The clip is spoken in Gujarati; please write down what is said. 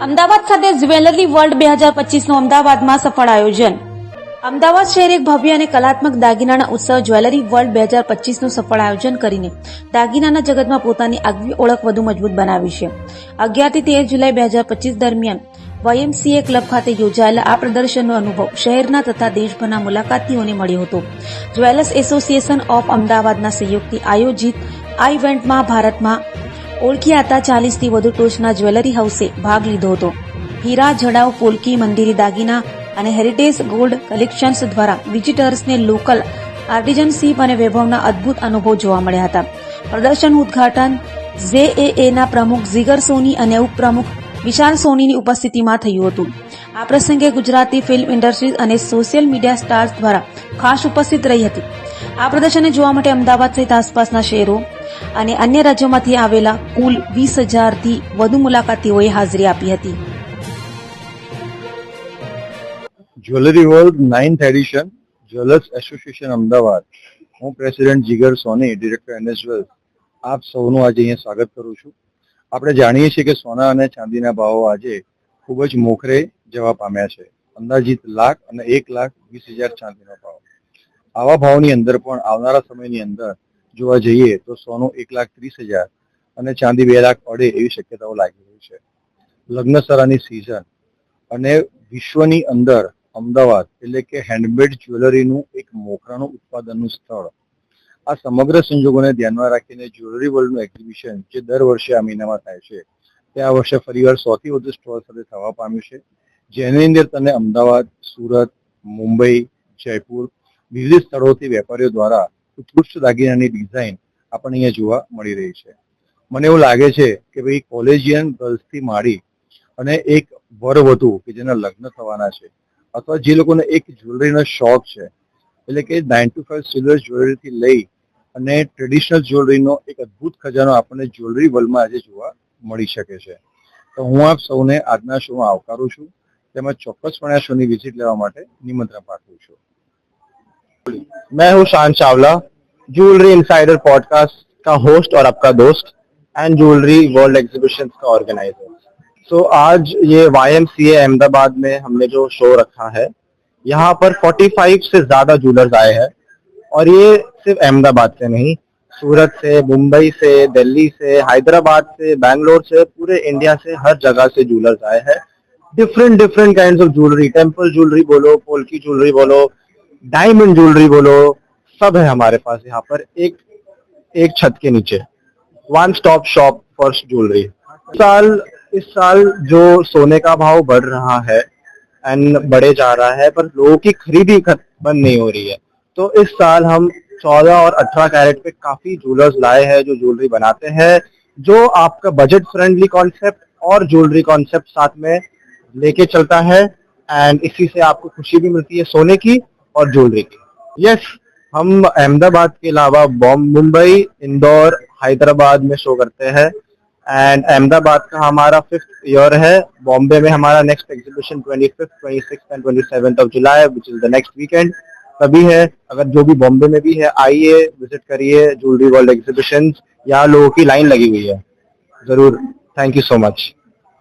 અમદાવાદ ખાતે જ્વેલરી વર્લ્ડ 2025નું અમદાવાદમાં સફળ આયોજન. અમદાવાદ શહેર એક ભવ્ય અને કલાત્મક દાગીનાના ઉત્સવ જ્વેલરી વર્લ્ડ 2025નું સફળ આયોજન કરીને દાગીનાના જગતમાં પોતાની આગવી ઓળખ વધુ મજબૂત બનાવી છે. 11 થી 13 જુલાઈ 2025 દરમિયાન YMCA ક્લબ ખાતે યોજાયેલા આ પ્રદર્શનનો અનુભવ શહેરના તથા દેશભરના મુલાકાતીઓને મળ્યો હતો. જ્વેલર્સ એસોસિએશન ઓફ અમદાવાદના સહયોગથી આયોજિત આ ઇવેન્ટમાં ભારતમાં ઓળખ્યાતા 40 થી વધુ ટોચના જ્વેલરી હાઉસે ભાગ લીધો હતો. હીરા, જડાઉ, પોલકી, મંદિરી દાગીના અને હેરિટેજ ગોલ્ડ કલેક્શન્સ દ્વારા વિઝિટર્સને લોકલ આર્ટિઝનશીપ અને વૈભવના અદભુત અનુભવ જોવા મળ્યા હતા. પ્રદર્શનનું ઉદઘાટન ZAAના પ્રમુખ જીગર સોની અને ઉપપ્રમુખ વિશાલ સોનીની ઉપસ્થિતિમાં થયું હતું. આ પ્રસંગે ગુજરાતી ફિલ્મ ઇન્ડસ્ટ્રી અને સોશિયલ મીડિયા સ્ટાર્સ દ્વારા ખાસ ઉપસ્થિત રહી હતી. આ પ્રદર્શનને જોવા માટે અમદાવાદ સહિત આસપાસના શહેરો અને અન્ય રાજ્યોમાંથી આવેલા કુલ 20,000 થી વધુ મુલાકાતીઓએ હાજરી આપી હતી. Jewellery world 9th addition jewellers association Ahmedabad. હું પ્રેસિડેન્ટ જીગર સોની, ડિરેક્ટર NSWell. આપ સૌનું આજે અહીંયા સ્વાગત કરું છું. આપણે જાણીએ છીએ કે સોના અને ચાંદીના ભાવો આજે ખૂબ જ મોખરે જવા પામ્યા છે. અંદાજિત લાખ અને 1,20,000 ચાંદીનો ભાવ. આવા ભાવની અંદર પણ આવનારા સમયની અંદર જોવા જઈએ તો સોનું 1,30,000 અને ચાંદી 2 લાખ પડે એવી શક્યતાઓ લાગી રહી છે. લગ્નસરાની સિઝન અને વિશ્વની અંદર અમદાવાદ એટલે કે હેન્ડમેડ જ્વેલરીનું એક મોખરાનું ઉત્પાદનનું સ્થળ. આ સમગ્ર સંજોગોને ધ્યાનમાં રાખીને જ્વેલરી વર્લ્ડનું એક્ઝિબિશન જે દર વર્ષે આ મહિનામાં થાય છે તે આ વર્ષે ફરીવાર 100 થી વધુ સ્ટોલ સાથે થવા પામ્યું છે. જેની અંદર તમને અમદાવાદ, સુરત, મુંબઈ, જયપુર વિવિધ સ્થળોથી વેપારીઓ દ્વારા ઉત્કૃષ્ટ દાગીનાની ડિઝાઇન આપણને અહીંયા જોવા મળી રહી છે. મને એવું લાગે છે કે ભાઈ કોલેજિયન ગર્લ્સથી માંડી અને એક વરવધુ કે જેના લગ્ન થવાના છે અથવા જે લોકોને એક જ્વેલરીનો શોખ છે એટલે કે 9 to 5 સિલ્વર જ્વેલરીથી લઈ અને ટ્રેડિશનલ જ્વેલરીનો એક અદ્ભુત ખજાનો આપણને જ્વેલરી વર્લ્ડમાં આજે જોવા મળી શકે છે. તો હું આપ સૌને આજના શોમાં આવકારું છું. તેમજ ચોક્કસપણે આ શોની વિઝિટ લેવા માટે નિમંત્રણ પાઠવું છું. मैं हूँ शान चावला, ज्वेलरी इनसाइडर पॉडकास्ट का होस्ट और आपका दोस्त एंड ज्वेलरी वर्ल्ड एग्जीबिशंस का ऑर्गेनाइजर. सो आज ये YMCA अहमदाबाद में हमने जो शो रखा है, यहाँ पर 45 से ज्यादा ज्वेलर्स आए हैं और ये सिर्फ अहमदाबाद से नहीं, सूरत से, मुंबई से, दिल्ली से, हैदराबाद से, बैंगलोर से, पूरे इंडिया से हर जगह से ज्वेलर्स आए हैं. Different kinds of jewellery, temple jewellery बोलो, पोल्की ज्वेलरी बोलो, डायमंड ज्वेलरी बोलो, सब है हमारे पास यहाँ पर एक छत के नीचे. One stop shop for jewellery. इस साल जो सोने का भाव बढ़ रहा है एंड बढ़े जा रहा है, पर लोगों की खरीदी बंद नहीं हो रही है. तो इस साल हम 14 और 18 कैरेट पे काफी ज्वेलर्स लाए हैं जो ज्वेलरी बनाते हैं, जो आपका बजट फ्रेंडली कॉन्सेप्ट और ज्वेलरी कॉन्सेप्ट साथ में लेके चलता है एंड इसी से आपको खुशी भी मिलती है सोने की और ज्वेलरी की. यस, हम अहमदाबाद के अलावा मुंबई, इंदौर, हैदराबाद में शो करते हैं एंड अहमदाबाद का हमारा 5th ईयर है. बॉम्बे में हमारा next exhibition 25th, 26th and 27th of July which is the next weekend तभी है. अगर जो भी बॉम्बे में भी है आइए, विजिट करिए ज्वेलरी वर्ल्ड एग्जीबिशन. यहाँ लोगों की लाइन लगी हुई है, जरूर. Thank you so much.